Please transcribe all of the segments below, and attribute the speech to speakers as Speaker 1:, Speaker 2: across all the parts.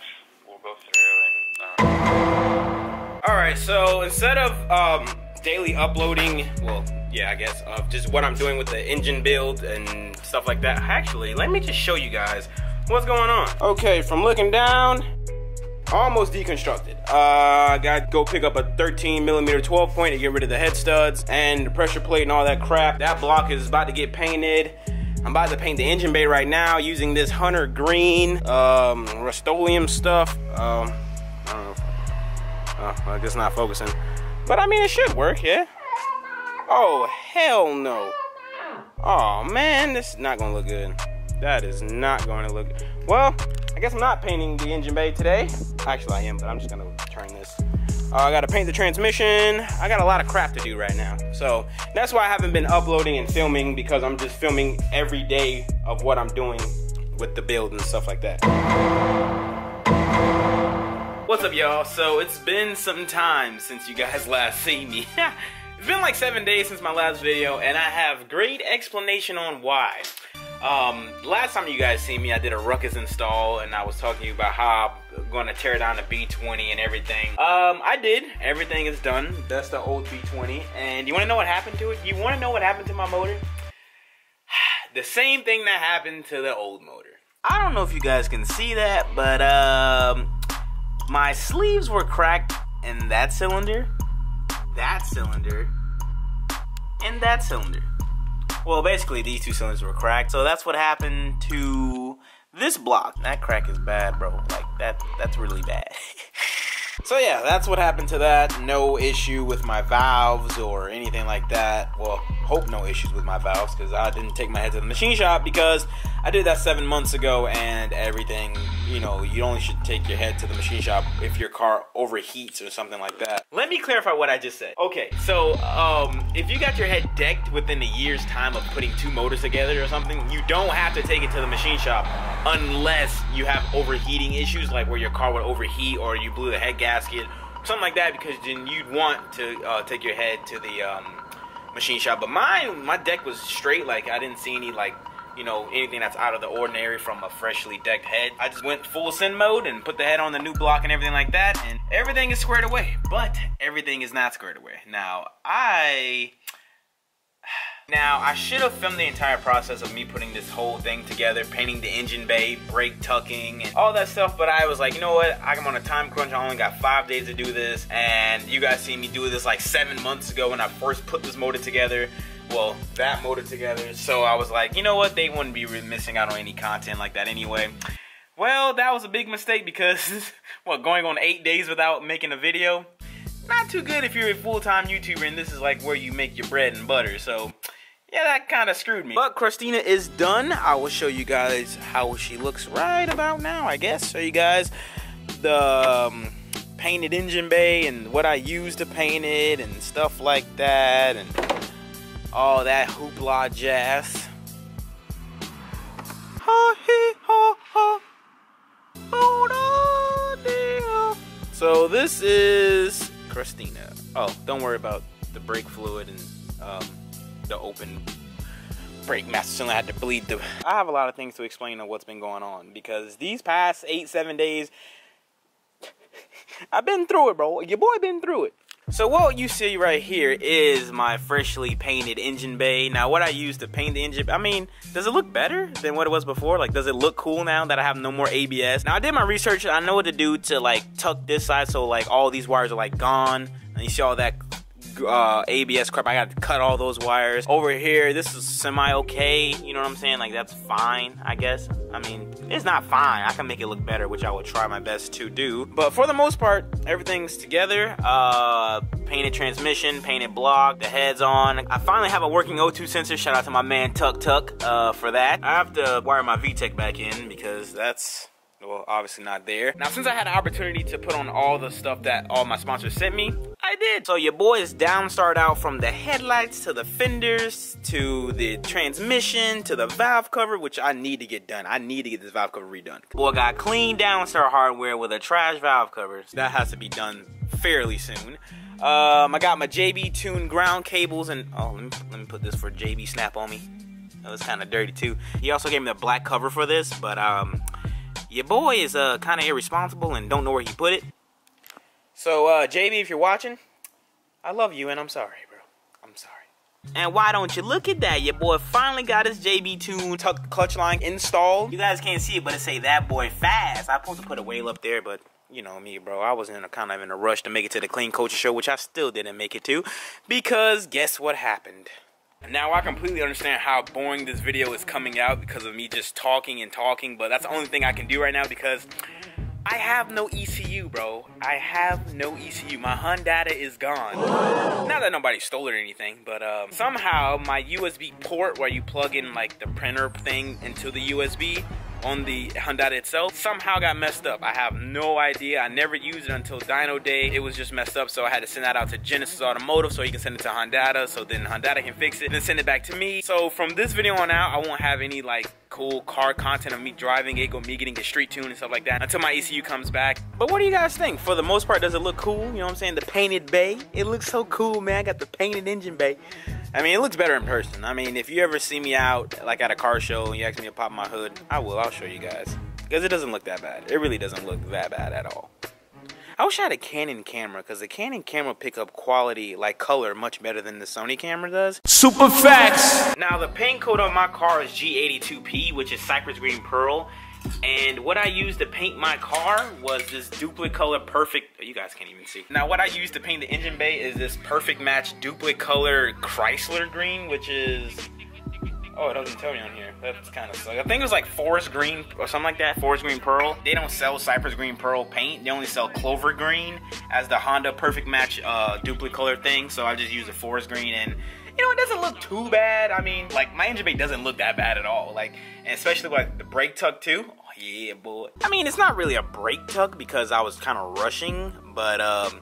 Speaker 1: much we'll go through and...
Speaker 2: Alright, so instead of daily uploading, well, yeah, I guess, of just what I'm doing with the engine build and stuff like that, actually, let me just show you guys what's going on. Okay, from looking down, almost deconstructed. I gotta go pick up a 13mm 12 point to get rid of the head studs and the pressure plate and all that crap. That block is about to get painted. I'm about to paint the engine bay right now using this Hunter Green Rust-Oleum stuff. I don't know. I guess not focusing. But I mean, it should work, yeah? Oh, hell no. Oh man, this is not gonna look good. That is not going to look good. Well, I guess I'm not painting the engine bay today. Actually, I am, but I'm just gonna turn this. I gotta paint the transmission. I got a lot of crap to do right now. So that's why I haven't been uploading and filming, because I'm just filming every day of what I'm doing with the build and stuff like that. What's up, y'all? So it's been some time since you guys last seen me. It's been like 7 days since my last video, and I have great explanation on why. Last time you guys seen me, I did a ruckus install, and I was talking to you about how I'm going to tear down the B20 and everything. I did. Everything is done. That's the old B20. And you want to know what happened to it? You want to know what happened to my motor? The same thing that happened to the old motor. I don't know if you guys can see that, but my sleeves were cracked in that cylinder, and that cylinder. Well, basically, these two cylinders were cracked, so that's what happened to this block. That crack is bad, bro. Like, that's really bad. So yeah, that's what happened to that. No issue with my valves or anything like that. Well, hope no issues with my valves, because I didn't take my head to the machine shop, because I did that 7 months ago, and everything, you know, you only should take your head to the machine shop if your car overheats or something like that. Let me clarify what I just said. Okay, so if you got your head decked within a year's time of putting two motors together or something, you don't have to take it to the machine shop unless you have overheating issues, like where your car would overheat or you blew the head gasket, something like that, because then you'd want to take your head to the machine shop. But my deck was straight. Like, I didn't see any, like, you know, anything that's out of the ordinary from a freshly decked head. I just went full send mode and put the head on the new block and everything like that, and everything is squared away. But everything is not squared away. Now I should have filmed the entire process of me putting this whole thing together, painting the engine bay, brake tucking, and all that stuff, but I was like, you know what, I'm on a time crunch. I only got 5 days to do this, and you guys seen me do this like 7 months ago when I first put this motor together. Well, that motor together. So I was like, you know what, they wouldn't be missing out on any content like that anyway. Well, that was a big mistake, because what, going on 8 days without making a video? Not too good if you're a full-time YouTuber and this is like where you make your bread and butter. So yeah, that kind of screwed me. But Christina is done. I will show you guys how she looks right about now, I guess. Show you guys the painted engine bay and what I used to paint it and stuff like that, and all that hoopla jazz. So this is Christina. Oh, don't worry about the brake fluid and the open brake master cylinder. I had to bleed the... I have a lot of things to explain on what's been going on, because these past 8-7 days, I've been through it, bro. Your boy been through it. So what you see right here is my freshly painted engine bay. Now, what I used to paint the engine, I mean, does it look better than what it was before? Like, does it look cool now that I have no more ABS? Now, I did my research. I know what to do to, like, tuck this side so, like, all these wires are, like, gone. And you see all that ABS crap. I got to cut all those wires. Over here, this is semi-okay. You know what I'm saying? Like, that's fine, I guess. I mean, it's not fine. I can make it look better, which I will try my best to do. But for the most part, everything's together. Painted transmission, painted block, the head's on. I finally have a working O2 sensor. Shout out to my man Tuck for that. I have to wire my VTEC back in, because that's, well, obviously not there. Now, since I had an opportunity to put on all the stuff that all my sponsors sent me, I did. So your boy is downstarred out from the headlights to the fenders to the transmission to the valve cover, which I need to get done. I need to get this valve cover redone. Boy got clean downstar hardware with a trash valve cover. So that has to be done fairly soon. I got my JBtuned ground cables, and oh, let me put this for JB Snap on me. That was kind of dirty too. He also gave me the black cover for this, but your boy is kind of irresponsible and don't know where he put it. So JB, if you're watching, I love you and I'm sorry, bro. I'm sorry. And why don't you look at that? Your boy finally got his JBtuned tuck clutch line installed. You guys can't see it, but it say that boy fast. I'm supposed to put a whale up there, but you know me, bro. I was kind of in a rush to make it to the Clean Culture Show, which I still didn't make it to, because guess what happened? Now I completely understand how boring this video is coming out because of me just talking and talking, but that's the only thing I can do right now because I have no ECU, bro. I have no ECU. My HADDDDDDDDDUP is gone. Not that nobody stole it or anything, but somehow my USB port where you plug in like the printer thing into the USB on the HADDDDDDDUP itself somehow got messed up. I have no idea. I never used it until Dino Day. It was just messed up, so I had to send that out to Genesis Automotive so he can send it to HADDDDDDD, so then HADDDDDDD can fix it and then send it back to me. So from this video on out, I won't have any like cool car content of me driving it, me getting a street tune and stuff like that until my ECU comes back. But what do you guys think? For the most part, does it look cool? You know what I'm saying? The painted bay. It looks so cool, man. I got the painted engine bay. I mean, it looks better in person. I mean, if you ever see me out, like at a car show, and you ask me to pop my hood, I will. I'll show you guys. Because it doesn't look that bad. It really doesn't look that bad at all. I wish I had a Canon camera, because the Canon camera pick up quality, like color, much better than the Sony camera does. Super facts! Now, the paint coat on my car is G82P, which is Cypress Green Pearl. And what I used to paint my car was this duplicate color perfect, you guys can't even see. Now what I used to paint the engine bay is this perfect match duplicate color Chrysler green, which is, oh, it doesn't tell me on here. That's kind of sucks. I think it was like forest green or something like that, forest green pearl. They don't sell Cypress Green Pearl paint. They only sell clover green as the Honda perfect match duplicate color thing. So I just used a forest green and you know, it doesn't look too bad. I mean, like, my engine bay doesn't look that bad at all. Like, and especially like the brake tuck too. Oh, yeah, boy. I mean, it's not really a brake tuck because I was kind of rushing, but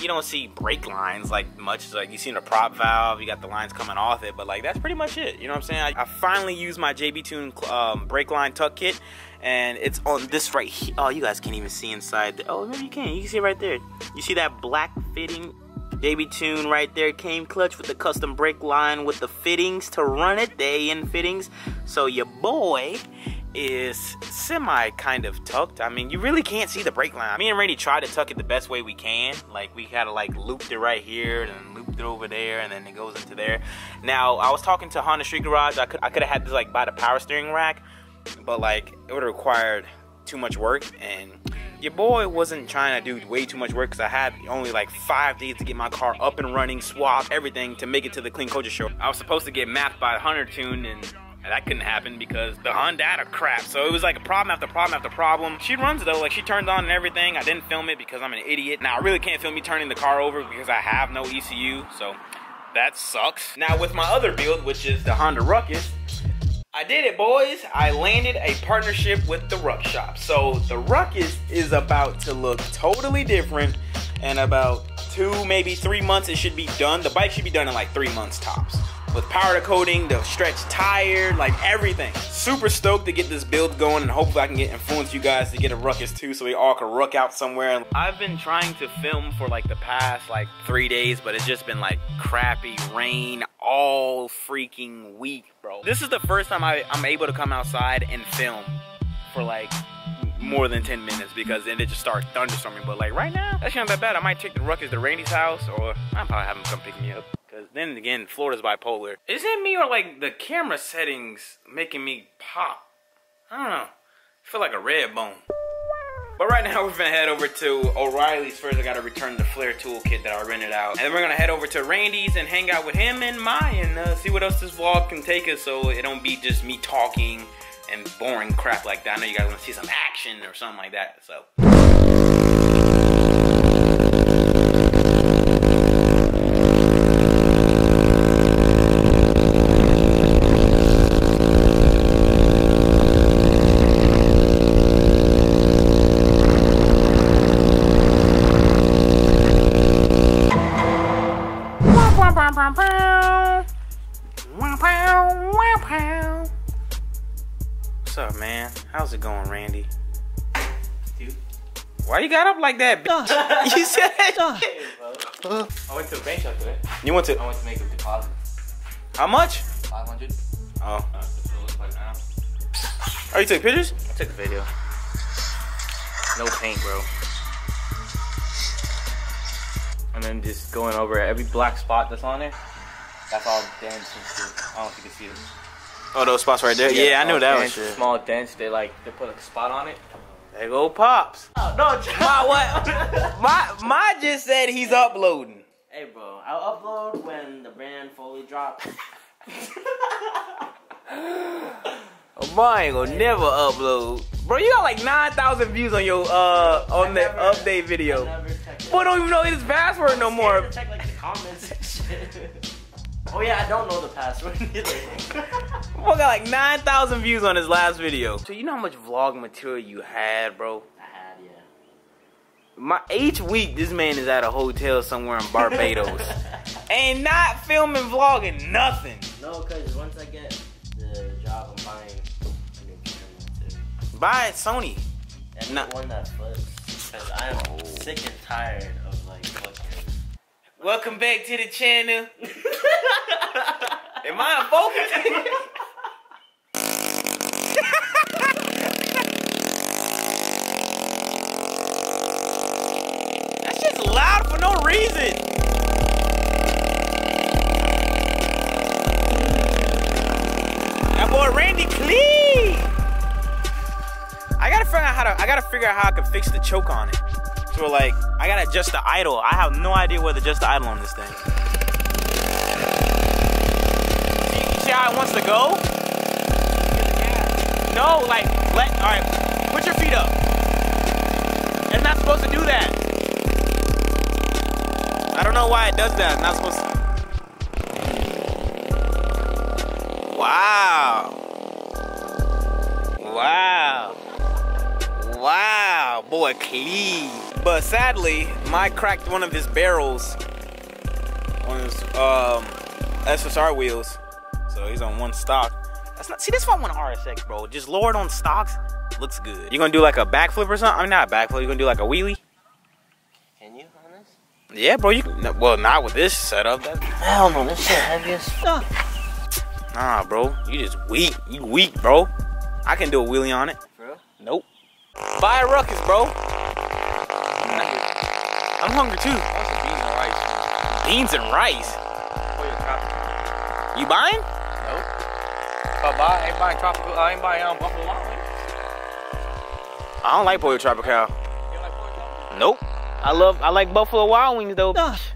Speaker 2: you don't see brake lines like much. Like, you see the prop valve, you got the lines coming off it, but like, that's pretty much it. You know what I'm saying? I finally used my JBtuned brake line tuck kit, and it's on this right here. Oh, you guys can't even see inside. Oh, maybe you can. You can see it right there. You see that black fitting JBtuned right there, came clutch with the custom brake line with the fittings to run it, the AN fittings. So your boy is semi kind of tucked. I mean, you really can't see the brake line. Me and Randy tried to tuck it the best way we can. Like, we had to like looped it right here and then looped it over there and then it goes into there. Now, I was talking to Honda Street Garage. I could have had this like by the power steering rack, but like it would have required too much work, and your boy wasn't trying to do way too much work because I had only like 5 days to get my car up and running, swap everything to make it to the Clean Culture Show. I was supposed to get mapped by Hunter Tune, and that couldn't happen because the HADDDDDD crap. So it was like a problem after problem after problem. She runs though, like she turned on and everything. I didn't film it because I'm an idiot. Now I really can't film me turning the car over because I have no ECU, so that sucks. Now with my other build, which is the Honda Ruckus, I did it, boys. I landed a partnership with the Ruck Shop. So the Ruckus is about to look totally different. In about 2, maybe 3 months, it should be done. The bike should be done in like 3 months tops. With powder coating, the stretch tire, like everything. Super stoked to get this build going, and hopefully I can influence you guys to get a Ruckus too, so we all can ruck out somewhere. I've been trying to film for like the past like 3 days, but it's just been like crappy rain all freaking week, bro. This is the first time I'm able to come outside and film for like more than 10 minutes because then it just starts thunderstorming. But like right now, that's not that bad. I might take the Ruckus to Randy's house, or I'll probably have him come pick me up. Because then again, Florida's bipolar. Is it me or like the camera settings making me pop? I don't know. I feel like a red bone. But right now we're gonna head over to O'Reilly's first. I gotta return the flare toolkit that I rented out. And then we're gonna head over to Randy's and hang out with him and Mai and see what else this vlog can take us, so it don't be just me talking and boring crap like that. I know you guys wanna see some action or something like that, so. What's up, man? How's it going, Randy? Dude. Why you got up like that, bitch? You said that.
Speaker 1: I went to a bank shop today.
Speaker 2: You went to?
Speaker 1: I went to make a deposit.
Speaker 2: How much?
Speaker 1: 500.
Speaker 2: Oh.
Speaker 1: That's what it looks like now.
Speaker 2: Oh, you took pictures? Took a video. No paint, bro. And then just going over every black spot that's on there. That's all dents and shit. I don't know if you can see them. Oh, those spots right there? Yeah, I knew that was shit. Small dents, they put like a spot on it. There go Pops. Oh, no, my just said he's uploading.
Speaker 3: Hey, bro, I'll upload when the brand fully drops.
Speaker 2: Mine ain't gonna never upload. Bro, you got like 9,000 views on your on the update video. Boy, don't even know his password no more.
Speaker 3: Check like the comments and shit. Oh yeah, I don't know the password either.
Speaker 2: Boy got like 9,000 views on his last video. So you know how much vlog material you had, bro?
Speaker 3: I had, yeah.
Speaker 2: Each week, this man is at a hotel somewhere in Barbados. And not filming, vlogging, nothing.
Speaker 3: No, because once I get the job, I'm buying a new camera too.
Speaker 2: Buy it, Sony.
Speaker 3: And not one that flips. Because I am sick and tired of like looking.
Speaker 2: Welcome back to the channel. Am I focused? That shit's loud for no reason. That boy Randy clean. I gotta figure out how I can fix the choke on it. So like, I gotta adjust the idle. I have no idea where to adjust the idle on this thing. See how it wants to go? No, like, alright, put your feet up. It's not supposed to do that. I don't know why it does that. It's not supposed to. Wow. Wow. Wow, boy, clean. But sadly, Mike cracked one of his barrels on his SSR wheels. So he's on one stock. That's not, see, this one RSX, bro. Just lower it on stocks, looks good. You gonna do like a backflip or something? I mean, not a backflip, you gonna do like a wheelie?
Speaker 3: Can you on this?
Speaker 2: Yeah, bro, you can, well, not with this setup.
Speaker 3: Hell no, this shit heavy as fuck.
Speaker 2: Nah, bro, you just weak. You weak, bro. I can do a wheelie on it.
Speaker 3: For real?
Speaker 2: Nope. Buy a ruckus, bro. I'm hungry too. Beans and rice. You buying?
Speaker 1: Nope. If I buy, I ain't buying tropical. I ain't buying Buffalo Wild Wings.
Speaker 2: I don't like Pollo Tropical.
Speaker 1: You don't like Pollo Tropical?
Speaker 2: Nope. I like Buffalo Wild Wings though.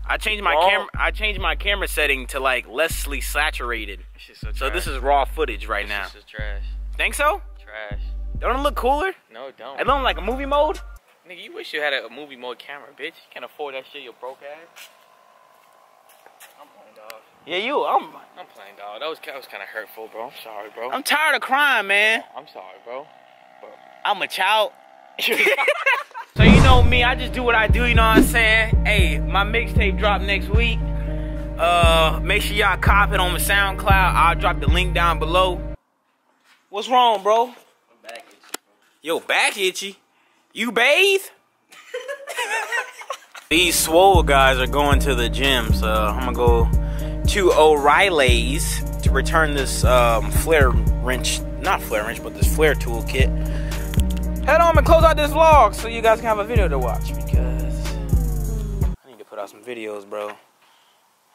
Speaker 2: I changed my camera setting to like lessly saturated. So this is raw footage right now.
Speaker 1: This is trash.
Speaker 2: Think so?
Speaker 1: Trash.
Speaker 2: Don't it look cooler?
Speaker 1: No, it don't.
Speaker 2: It don't like a movie mode?
Speaker 1: Nigga, you wish you had a movie mode camera, bitch. You can't afford that shit, you broke ass. I'm playing, dog.
Speaker 2: Yeah,
Speaker 1: I'm playing, dog. That was kind of hurtful, bro. I'm sorry, bro.
Speaker 2: I'm tired of crying, man.
Speaker 1: I'm sorry, bro.
Speaker 2: I'm a child. So you know me, I just do what I do, you know what I'm saying? Hey, my mixtape drop next week. Make sure y'all cop it on the SoundCloud. I'll drop the link down below. What's wrong, bro?
Speaker 3: My back itchy, bro.
Speaker 2: Yo, back itchy? You bathe? These swole guys are going to the gym, so I'm gonna go to O'Reilly's to return this flare wrench, not flare wrench, but this flare tool kit. Head on and close out this vlog so you guys can have a video to watch, because I need to put out some videos, bro.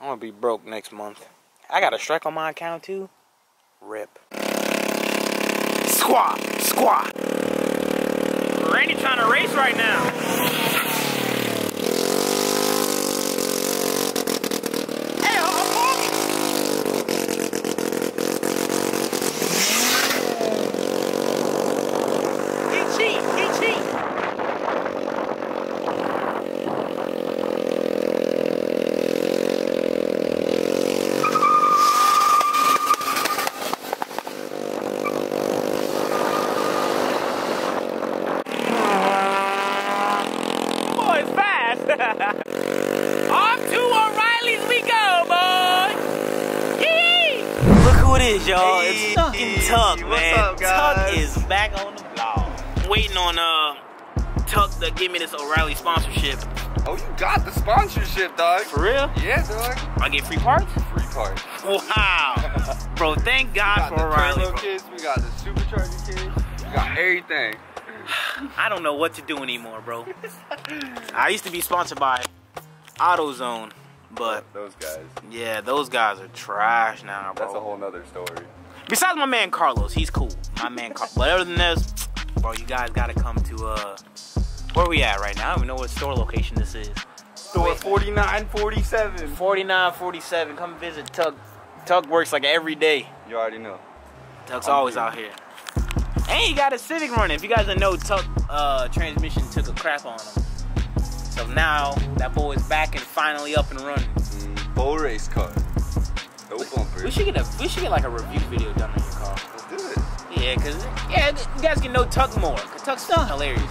Speaker 2: I'm gonna be broke next month. I got a strike on my account too. Rip. Squat, squat. Randy trying to race right now. Hey, I'm walking. He cheat. Off to O'Reilly's we go, boy! Yee! Look who it is, y'all. It's fucking Tuck, man.
Speaker 1: What's up, guys?
Speaker 2: Tuck is back on the vlog. Waiting on Tuck to give me this O'Reilly sponsorship.
Speaker 1: Oh, you got the sponsorship, dog.
Speaker 2: For real?
Speaker 1: Yeah, dog.
Speaker 2: I get free parts?
Speaker 1: Free parts.
Speaker 2: Wow. Bro, thank God for
Speaker 1: We got
Speaker 2: O'Reilly.
Speaker 1: the turbo kits, we got the supercharger kits.
Speaker 4: got everything.
Speaker 2: I don't know what to do anymore, bro. I used to be sponsored by AutoZone, but
Speaker 4: those guys.
Speaker 2: Yeah, those guys are trash now, bro.
Speaker 4: That's a whole nother story.
Speaker 2: Besides my man Carlos, he's cool. My man Carlos. But other than this, bro, you guys gotta come to where we at right now? I don't even know what store location this is.
Speaker 4: Store 4947.
Speaker 2: 4947. Come visit Tug. Tug works like every day.
Speaker 4: You already know.
Speaker 2: Tug's always out here. And he got a Civic running. If you guys didn't know, Tug transmission took a crap on him. So now that boy is back and finally up and running.
Speaker 4: Full race car. No bumpers.
Speaker 2: We should get like a review video done on your car.
Speaker 4: Let's do it.
Speaker 2: Yeah, cause you guys can know Tug more. Cause Tug's still hilarious.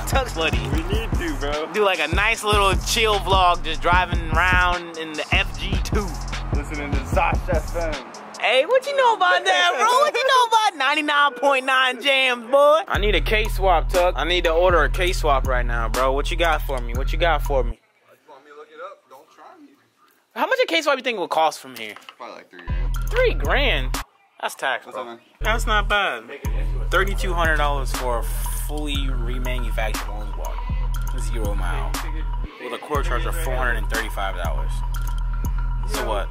Speaker 2: Tug's funny.
Speaker 4: We need to, bro.
Speaker 2: Do like a nice little chill vlog, just driving around in the FG2.
Speaker 4: Listening to Zosh FM.
Speaker 2: Hey, what you know about that, bro? What you know about 99.9 jams, boy? I need a case swap, Tug. I need to order a case swap right now, bro. What you got for me? What you got for me?
Speaker 4: You want me to look it up? Don't try me.
Speaker 2: How much a case swap you think it will cost from here?
Speaker 4: Probably like $3 grand.
Speaker 2: 3 grand? That's tax, bro.
Speaker 4: What's up, man?
Speaker 2: That's not bad. $3,200 for a fully remanufactured only walk. 0 mile. With a quarter charge of $435. So what?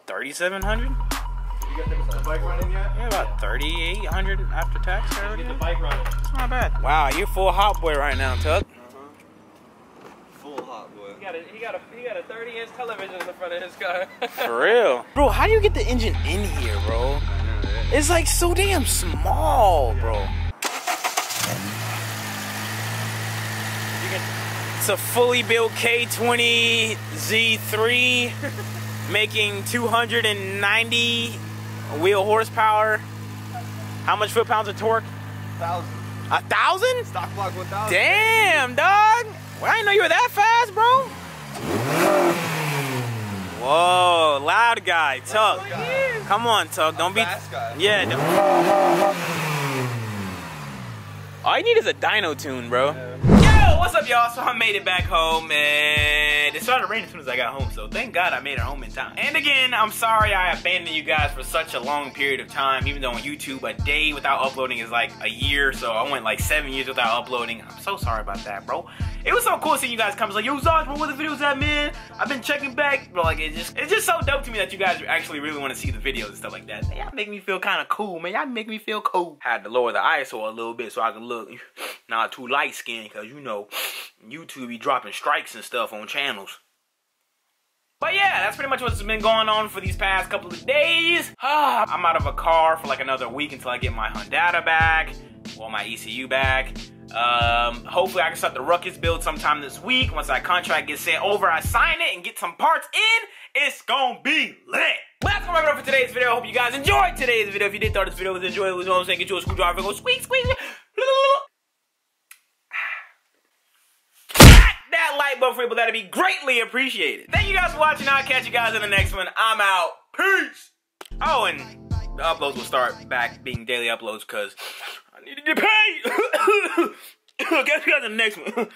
Speaker 2: 3,700?
Speaker 4: You got the bike running yet?
Speaker 2: Yeah, about 3,800 after tax already.
Speaker 4: Get the bike running.
Speaker 2: It's not bad. Wow, you're full hot boy right now, Tug.
Speaker 4: Full hot boy.
Speaker 1: He got a 30-inch television in the front of his car.
Speaker 2: For real. Bro, how do you get the engine in here, bro? It's like so damn small, bro. It's a fully built K20 Z3 making 290 wheel horsepower. How much foot-pounds of torque?
Speaker 4: 1,000.
Speaker 2: 1,000?
Speaker 4: Stock block 1,000.
Speaker 2: Damn, dog. Well, I didn't know you were that fast, bro. Whoa, loud guy, Tug. Come on, Tug. Don't be.
Speaker 4: Fast guy.
Speaker 2: Yeah. All you need is a dyno tune, bro. Yo, what's up, y'all? So I made it back home, and it started raining as soon as I got home. So thank God I made it home in time. And again, I'm sorry I abandoned you guys for such a long period of time. Even though on YouTube, a day without uploading is like a year. So I went like 7 years without uploading. I'm so sorry about that, bro. It was so cool seeing you guys come. It's like, yo, Zosh, where the videos at, man? I've been checking back. Bro, like, it's just so dope to me that you guys actually really want to see the videos and stuff like that. Y'all make me feel kind of cool, man. Y'all make me feel cool. Had to lower the ISO a little bit so I can look not too light-skinned, because, you know, YouTube be dropping strikes and stuff on channels. But yeah, that's pretty much what's been going on for these past couple of days. I'm out of a car for like another week until I get my WHADDDDDDDDDUP back, or my ECU back. Hopefully I can start the Ruckus build sometime this week. Once that contract gets sent over, I sign it and get some parts in. It's gonna be lit. Well, that's gonna wrap it up for today's video. I hope you guys enjoyed today's video. If you did thought this video was enjoyable, you know what I'm saying, get you a screwdriver, go squeeze, squeeze. That like button for people, that'd be greatly appreciated. Thank you guys for watching. I'll catch you guys in the next one. I'm out. Peace. Oh, and the uploads will start back being daily uploads because I need to get paid. Catch you guys in the next one.